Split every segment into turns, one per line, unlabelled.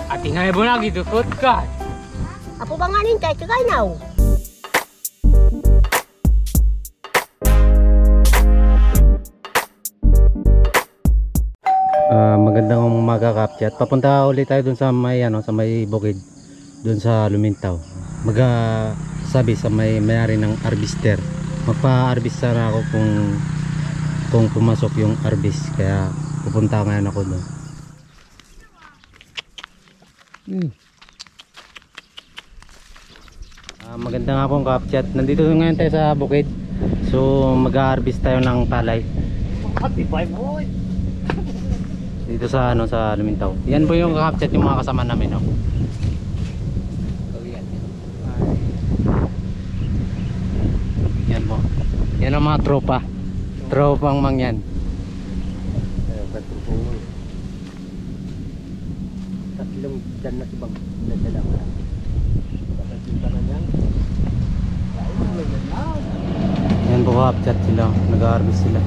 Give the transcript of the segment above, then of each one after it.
Ati nga ibo na gitukot ka.
Apo ba nga nintay kagay now?
Magandang umaga Kapchat. Papunta ulit tayo dun sa may sa may bukid dun sa Lumintaw. Sabi sa may-ari ng harvester. Magpa-harvest sana ako kung pumasok yung harvest, kaya pupunta ngayon ako doon. Magandang hapon Kapchat. Nandito ngayon tayo sa bukid. So mag-harvest tayo ng palay. Dito sa sa Lumintaw. Yan po yung Kapchat, yung mga kasama namin, no. Yan po. Yan ang mga tropa. Tropang mangyan.
Tatlong dan na ibang nadala ko. Pagkita na yan.
Yan po Kapchat, sila. Nag-harvest sila.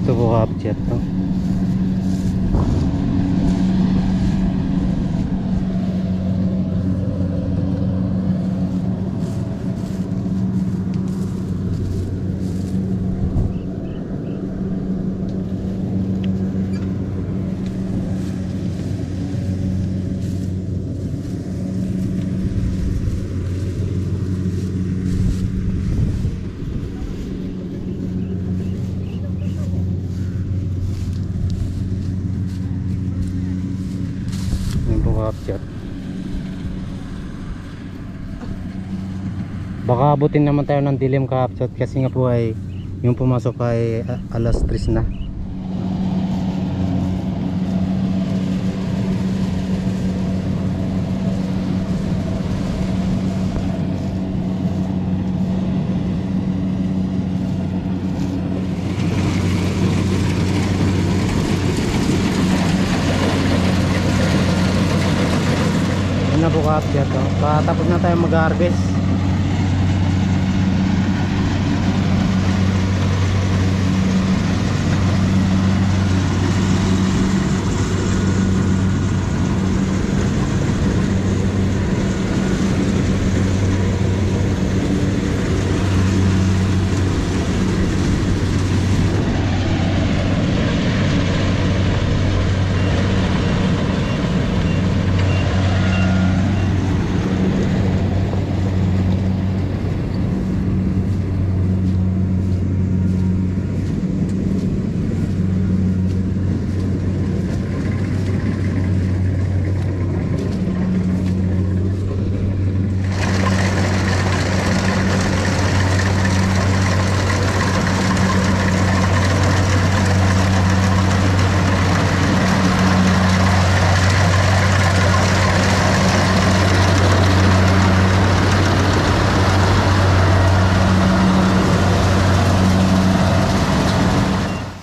Ito po Kapchat, no. Kapchat. Baka abutin naman tayo ng dilim Kapchat, kasi nga po ay yung pumasok ay alas 3 na. Na po Kapchat, no? Tapos na tayo mag-harvest.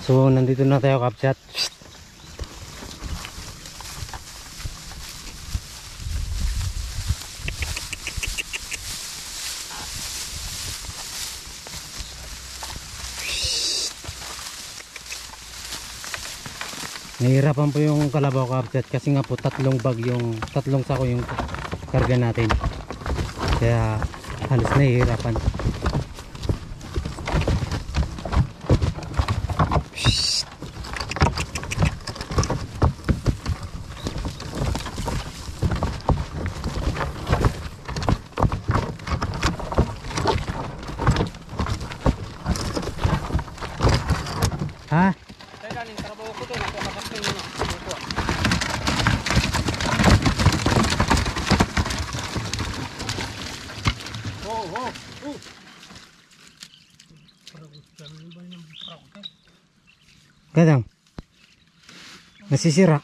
So nandito na tayo Kapchat. Nahihirapan po yung kalabaw Kapchat, kasi nga po tatlong sako yung karga natin, kaya halos nahihirapan. Ha? Kadang. Nasisira.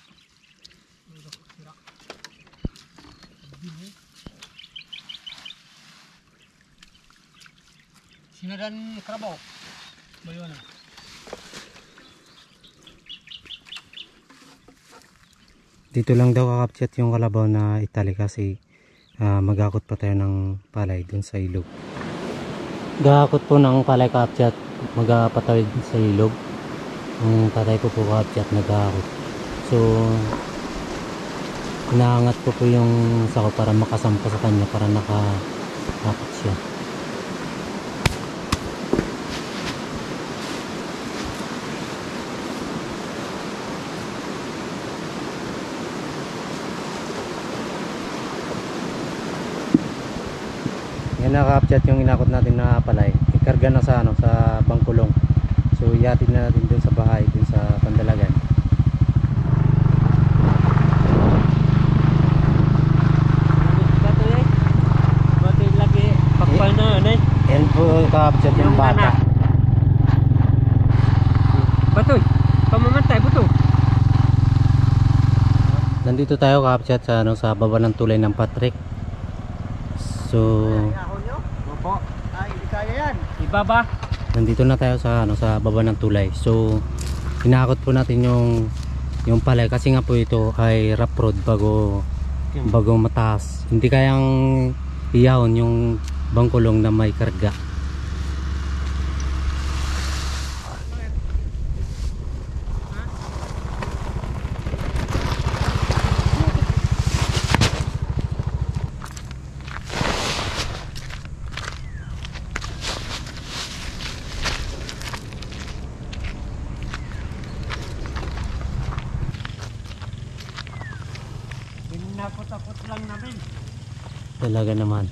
Sinadan karabaw. Bayo na.
Dito lang daw kakapchat yung kalabaw na itali kasi magakot pa tayo ng palay dun sa ilog. Gakot po ng palay kakapchat, magpatawid sa ilog. Ang tatay ko po kakapchat nagakot. So inaangat ko po yung sako para makasampa sa kanya para nakakot siya. Yan nakakapchat yung inakot natin na palay. Ikarga na sa sa bangkulong. So ihatid na natin dun sa bahay, dun sa Pandalagan.
Bato lagi pakpal na yan eh.
Yan po kakapchat yung bata.
Bato, pamamantay bato.
Nandito tayo kakapchat sa sa baba ng tulay ng Patrick. So
Opo. Ay, hindi kaya yan. Ibaba.
nandito na tayo sa sa baba ng tulay. So inakot po natin yung palay kasi nga po ito ay rough road bago mataas. Hindi kayang iyahon yung bangkulong na may karga.
Nakot-takot lang namin.
Talaga naman.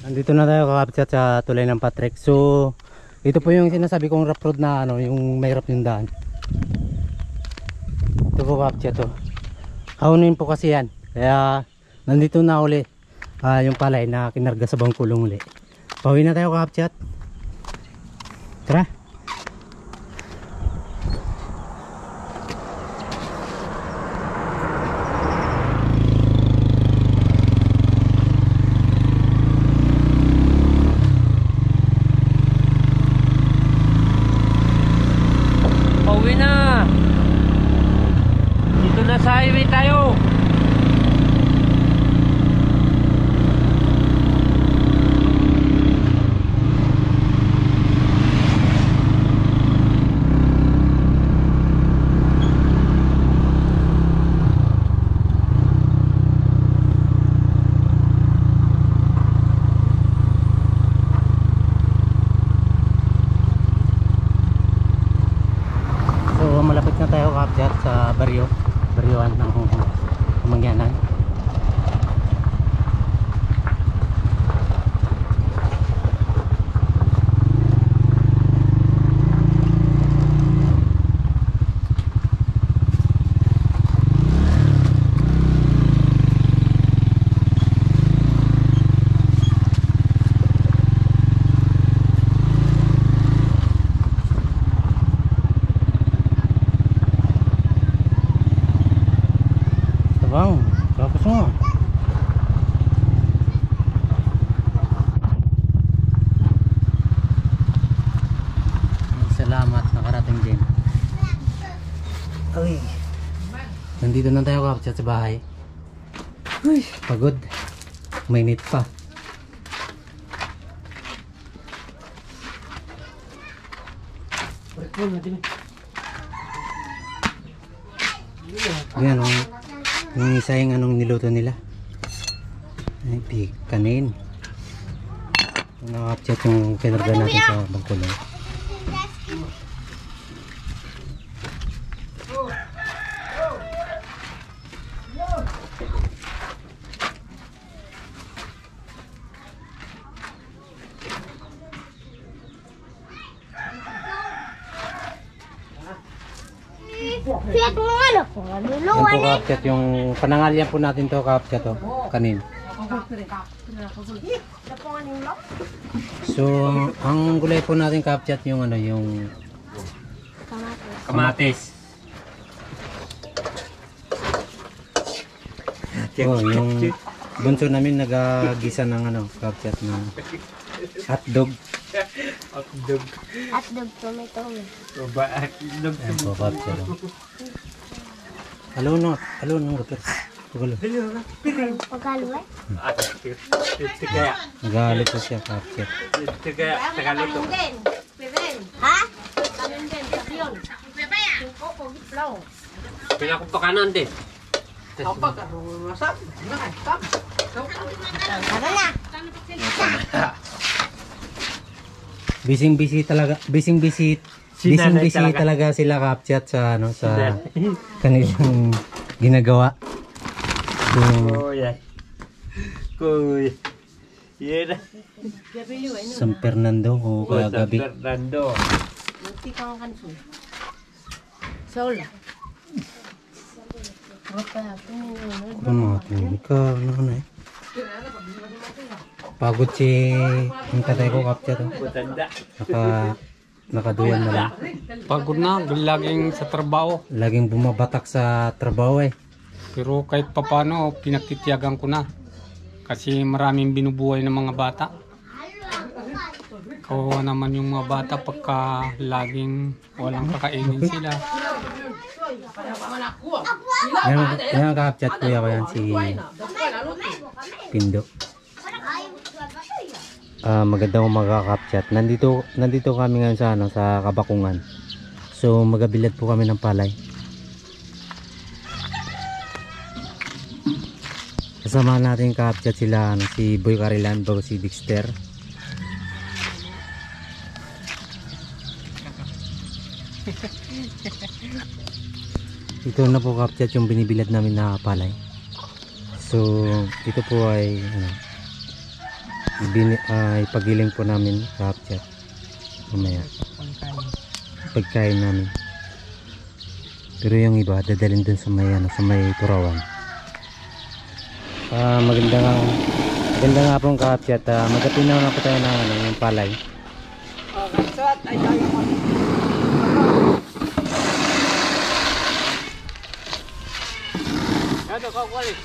Nandito na tayo kakapchat sa tulay ng Patrick. So ito po yung sinasabi kong rough road na yung mahirap yung daan. Ito po kakapchat to. Haunin po kasi yan. Kaya nandito na uli yung palay na kinarga sa bangkulong uli. Pauwi na tayo kakapchat. Tara.
Pauwi na. Dito na sa highway tayo.
Malapit na tayo kakapchat sa baryoan ng Mangyanan. Bang, tapos mo. Salamat, nakarating din. Uy. Nandito na tayo kakapchat sa bahay. Uy, pagod. Mainit pa. Yan yung isa yung anong niluto nila. Ay, kanin. Nakakapchat yung kinarga natin sa bangkulong.
Fiyat mo ano?
Yan
Luluwan
po kakapchat yung panangalian po natin to kakapchat to. Kanin. So ang gulay po natin kakapchat yung yung
Kamatis.
Oh, yung bunso namin nagagisa ng ano, kapchat ng hotdog.
Hotdog.
Hotdog, tomato.
Baba, hotdog.
Ayan po, kapchat. Halo no, kapchat. Tugulo.
Pagkalo eh.
Ito kaya.
Nagalit po siya, kapchat.
Ito kaya. Tagalito.
Ha?
Pinakupakanan din.
Tama na.
Bising-busy talaga, bising-busy talaga sila kapchat sa ano sa kanilang ginagawa. So,
Kuya. Kuya. Yan.
San Fernando o kagabi.
Fernando.
Soul.
Ano natin? Ano eh? Pagod si yung tatay ko kapchat.
Matanda.
Nakaduyan na lang.
Pagod na, laging sa trabaho.
Laging bumabatak sa trabaho eh.
Pero kahit papano, pinagtitiyagan ko na. Kasi maraming binubuhay ng mga bata. Kawawa naman yung mga bata pagka laging walang kakainin sila.
Yan kapchat kuya ko yan si Pindo. Magandang umaga kapchat. Nandito kami ngayon sa ano sa Kabakungan. So magabilad po kami ng palay. Kasama natin kapchat sila ano, si Boy Carilan bago si Dexter. Ito na po kapchat yung binibilad namin na palay. So ito po ay ano, ipagiling po namin kapchat mamaya pagkain namin. Pero yung iba dadalhin dun sa may ano, sa may turawan. Maganda nga pong kapchat. Magapinaw na po tayo ng ano, yung palay.
Ano ka kulit?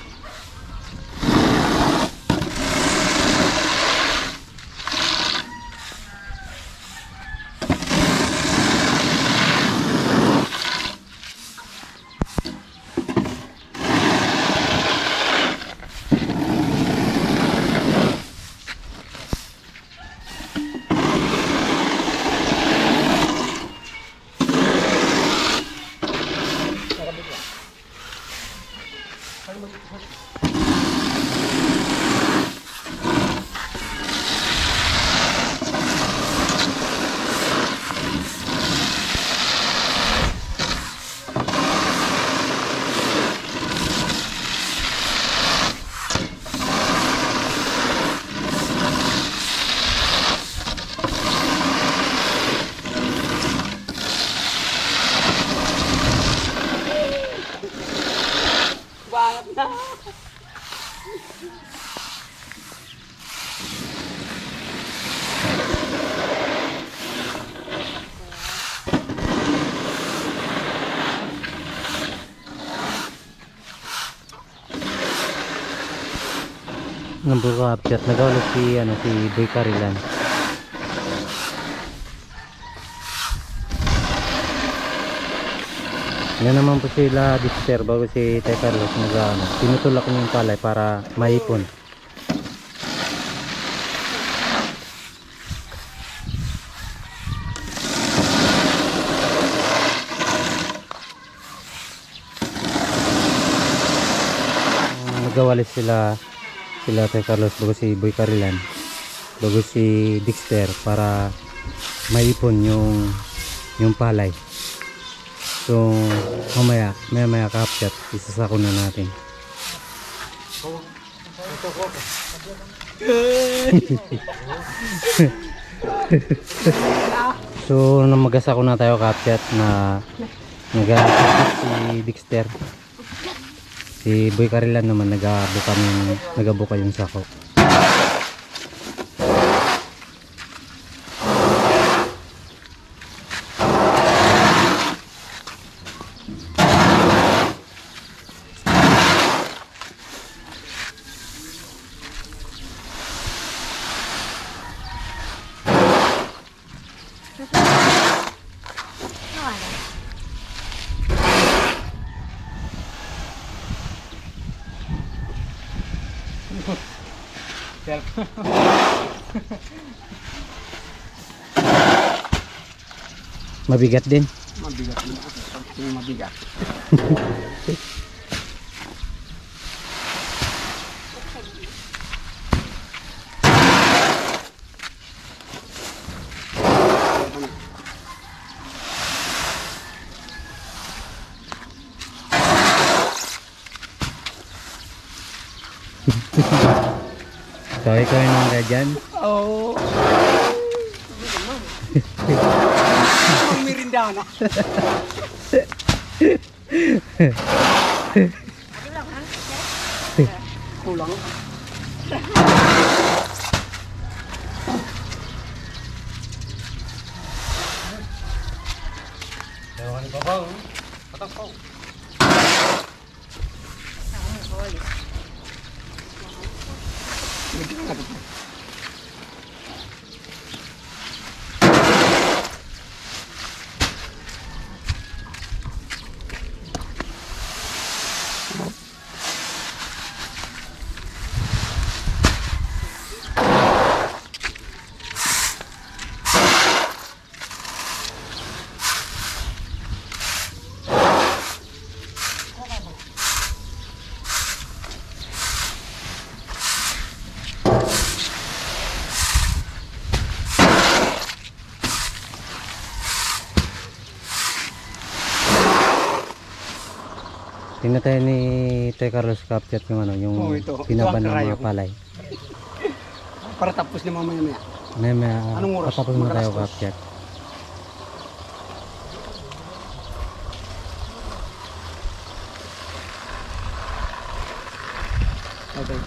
Number kapchat nagawala si ano si Boy Carilan. Yan naman po sila Dexter bago si Tay Carlos tinutulak niya yung palay para maipon. Nagawalis sila Tay Carlos bago si Boy Carilan bago si Dexter para maipon yung palay. So maya kapchat isasako na natin. So magasako na tayo kapchat na nag-aasakit si Dexter. Si Boy Carilan naman nagabuka yung sako. Mabigat din.
Mabigat din ako. Yung mabigat.
So, ikaw yung nangga dyan.
Oo. Ang mirindana. Kulang.
Tingnan tayo ni Tay Carlos capture yung ano, yung
Oh, ito.
pinaban
Ito
ng
ang
mga
karayom.
palay.
Para tapos na mamaya-maya.
May
Anong oras?
patapos na tayo
Mag-alas dos.
capture.
Okay.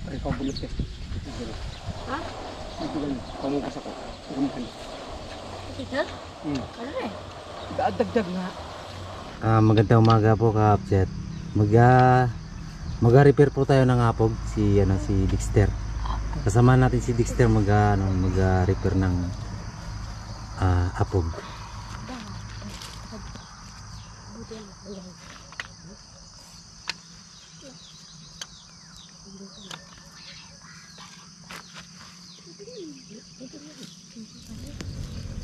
Ikaw bulit eh.
Ha?
Ito ganun. Pamukas ako. Gumahan.
Ito?
Hmm.
Ano eh?
Dagdag nga.
Magandang umaga po ka-upset. Mag-repair po tayo ng apog si Dexter. Kasama natin si Dexter mag-repair ng apog.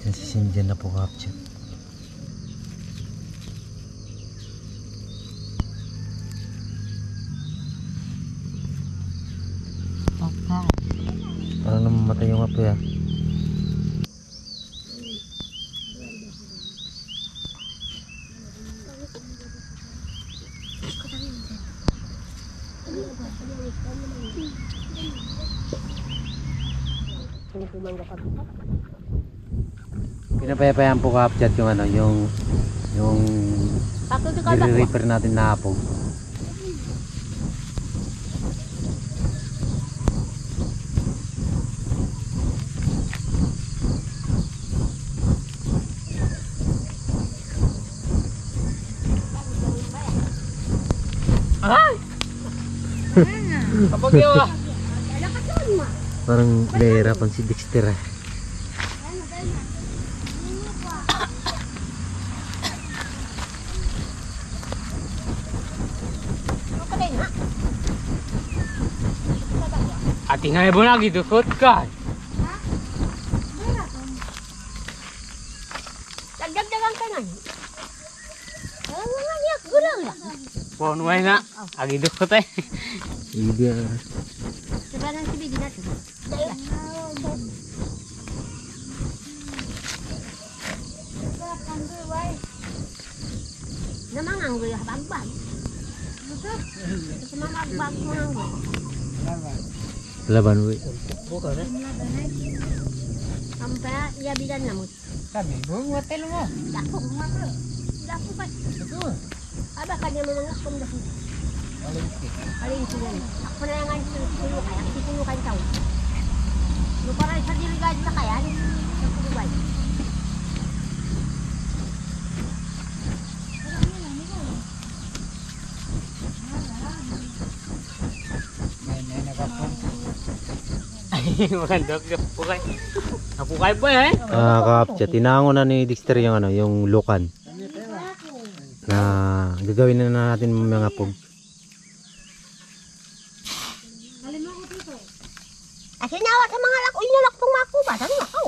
Yan si Sindian na po ka-upset. Parang namamatay yung apoy ah. Pinapayapayaan po ka-upset yung ano, yung nire-repair natin na apog.
Kapag yun ah.
Parang nahihirapan si Dexter ah.
Ati na ibo na gidukot ka.
Dagdag-dagan ka nga. Alam mo nga niya, gulang lang.
Punuay na. Agi dukot eh.
Hindi ah.
Diba nang sibigin natin? Dahil. Namanganggoy, habagbag. Kasi mamagbag mo nganggoy.
Laban we.
Sampai ia bilang namun.
Sabi mo, hotel mo.
Dako. Dako pa. Ada kan yang mengakum dah. Paling sini. Ako na nga dito kaya dito kan tao. Lu para sa diri gaji sa kaya ni sa kubay.
Maganda po kayo. Ako kayo po eh.
Kapcha, tinango na ni Dexter yung ano, yung lukan. Na gagawin na natin mga apog.
Kasi nawa sa mga lako, inulak pong makuba. Saan ako?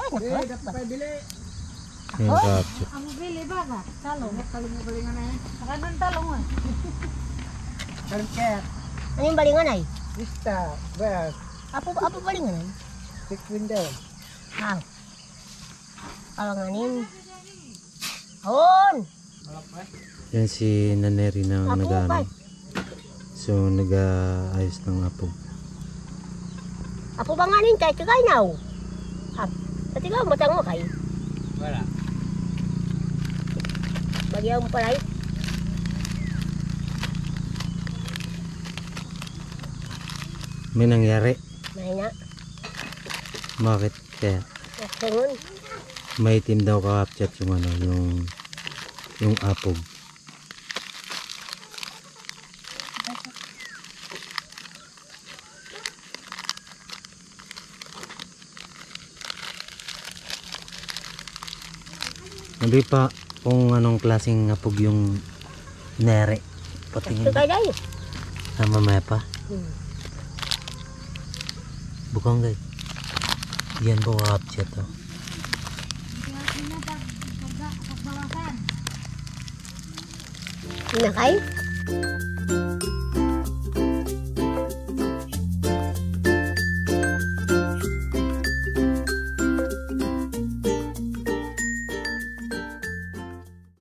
Eh, dapat tayo bili.
Yung kapcha.
Ang bili ba ba? Talong. Talong mo balingan na yan. Nakadang talong ah.
Karket,
Ano yung balingan ay?
Vista, West,
Apo balingan ay?
Six Window.
Ah. Kalanganin. Hon!
Yan si Naneri na
Apo
nag-ano.
ba?
So nag-ayos ng apog.
Apo ba nga nin tayo? Tigay na o. Sa tigaw, matang mo kayo.
Wala.
Bagyaw mo pala
May nangyari.
Mahina.
Bakit kaya?
Naksangon.
May team daw kakapchat yung ano, yung apog. Nabi pa kung anong klaseng apog yung nere. Patingin
Tigay dayo.
mamaya pa. Bukang guys. Yan po kakapchat to.
Nakay?